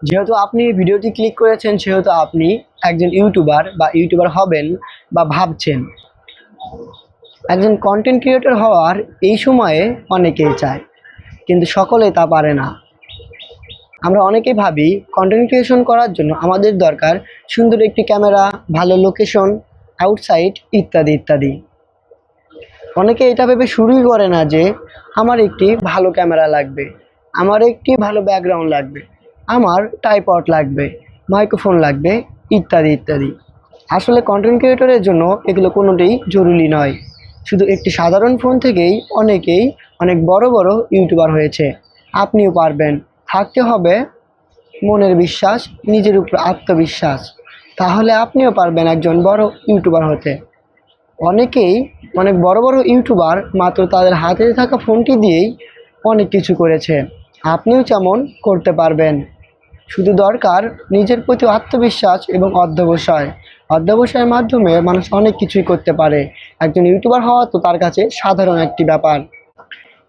যেহেতু আপনি ভিডিওটি ক্লিক করেছেন সেহেতু আপনি একজন ইউটিউবার বা ইউটিউবার হবেন বা ভাবছেন। একজন কন্টেন্ট ক্রিয়েটর হওয়ার এই সময়ে অনেকেই চায়, কিন্তু সকলেই তা পারে না। আমরা অনেকেই ভাবি কন্টেন্ট ক্রিয়েশন করার জন্য আমাদের দরকার সুন্দর একটি ক্যামেরা, ভালো লোকেশন, আউটসাইড ইত্যাদি ইত্যাদি। অনেকে এটা ভেবে শুরুই করে না যে আমার একটি ভালো ক্যামেরা লাগবে, আমার একটি ভালো ব্যাকগ্রাউন্ড লাগবে, আমার ট্রাইপড লাগবে, মাইক্রোফোন লাগবে ইত্যাদি ইত্যাদি। আসলে কন্টেন্ট ক্রিয়েটরের জন্য এগুলো কোনোটাই জরুরি নয়। শুধু একটি সাধারণ ফোন থেকেই অনেকেই অনেক বড় বড় ইউটিউবার হয়েছে। আপনিও পারবেন। থাকতে হবে মনের বিশ্বাস, নিজের উপর আত্মবিশ্বাস। তাহলে আপনিও পারবেন একজন বড় ইউটিউবার হতে। অনেকেই অনেক বড় বড় ইউটিউবার মাত্র তাদের হাতে থাকা ফোনটি দিয়েই অনেক কিছু করেছে। আপনিও যেমন করতে পারবেন। শুধু দরকার নিজের প্রতি আত্মবিশ্বাস এবং অধ্যবসায়। অধ্যবসায়ের মাধ্যমে মানুষ অনেক কিছুই করতে পারে। একজন ইউটিউবার হওয়া তো তার কাছে সাধারণ একটি ব্যাপার।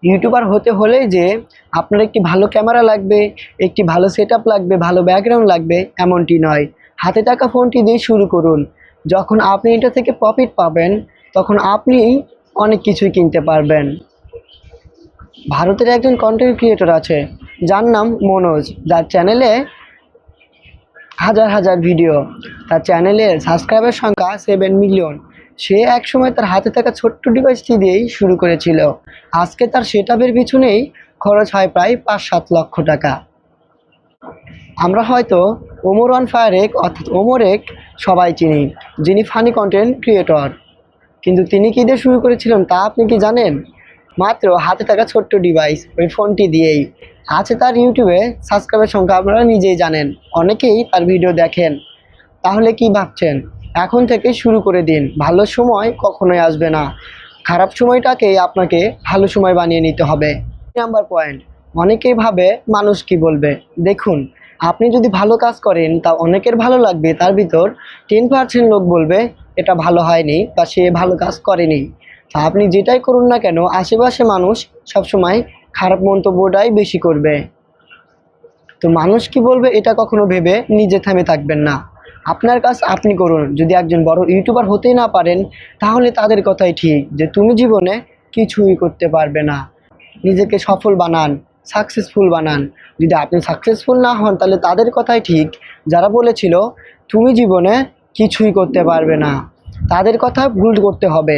ইউটিউবার হতে হলে যে আপনার একটি ভালো ক্যামেরা লাগবে, একটি ভালো সেটআপ লাগবে, ভালো ব্যাকগ্রাউন্ড লাগবে এমনটি নয়। হাতে থাকা ফোনটি দিয়ে শুরু করুন। যখন আপনি এটা থেকে প্রফিট পাবেন তখন আপনি অনেক কিছুই কিনতে পারবেন। ভারতের একজন কন্টেন্ট ক্রিয়েটর আছে যার নাম মনোজ, যার চ্যানেলে হাজার হাজার ভিডিও। তার চ্যানেলের সাবস্ক্রাইবার সংখ্যা 7 মিলিয়ন। সে একসময় তার হাতে থাকা ছোট্ট ডিভাইসটি দিয়েই শুরু করেছিল। আজকে তার সেটআপের পিছনেই খরচ হয় প্রায় 5-7 লক্ষ টাকা। আমরা হয়তো ওমর ওয়ান ফায়ারেক অর্থাৎ ওমরেক সবাই চিনি, যিনি ফানি কন্টেন্ট ক্রিয়েটর। কিন্তু তিনি কী দিয়ে শুরু করেছিলেন তা আপনি কি জানেন? মাত্র হাতে থাকা ছোট্ট ডিভাইস, ওই ফোনটি দিয়েই। আছে তার ইউটিউবে সাবস্ক্রাইবার সংখ্যা আপনারা নিজেই জানেন, অনেকেই তার ভিডিও দেখেন। তাহলে কি ভাবছেন? এখন থেকে শুরু করে দিন। ভালো সময় কখনোই আসবে না, খারাপ সময়টাকেই আপনাকে ভালো সময় বানিয়ে নিতে হবে। নাম্বার পয়েন্ট, অনেকেই ভাবে মানুষ কি বলবে। দেখুন, আপনি যদি ভালো কাজ করেন তা অনেকের ভালো লাগবে, তার ভিতর 10% লোক বলবে এটা ভালো হয়নি বা সে ভালো কাজ করেনি। তা আপনি যেটাই করুন না কেন আশেপাশে মানুষ সবসময় খারাপ মন্তব্যটাই বেশি করবে। তো মানুষ কি বলবে এটা কখনো ভেবে নিজে থেমে থাকবেন না। আপনার কাজ আপনি করুন। যদি একজন বড় ইউটিউবার হতেই না পারেন তাহলে তাদের কথাই ঠিক যে তুমি জীবনে কিছুই করতে পারবে না। নিজেকে সফল বানান, সাকসেসফুল বানান। যদি আপনি সাকসেসফুল না হন তাহলে তাদের কথাই ঠিক যারা বলেছিল তুমি জীবনে কিছুই করতে পারবে না। তাদের কথা ভুল করতে হবে।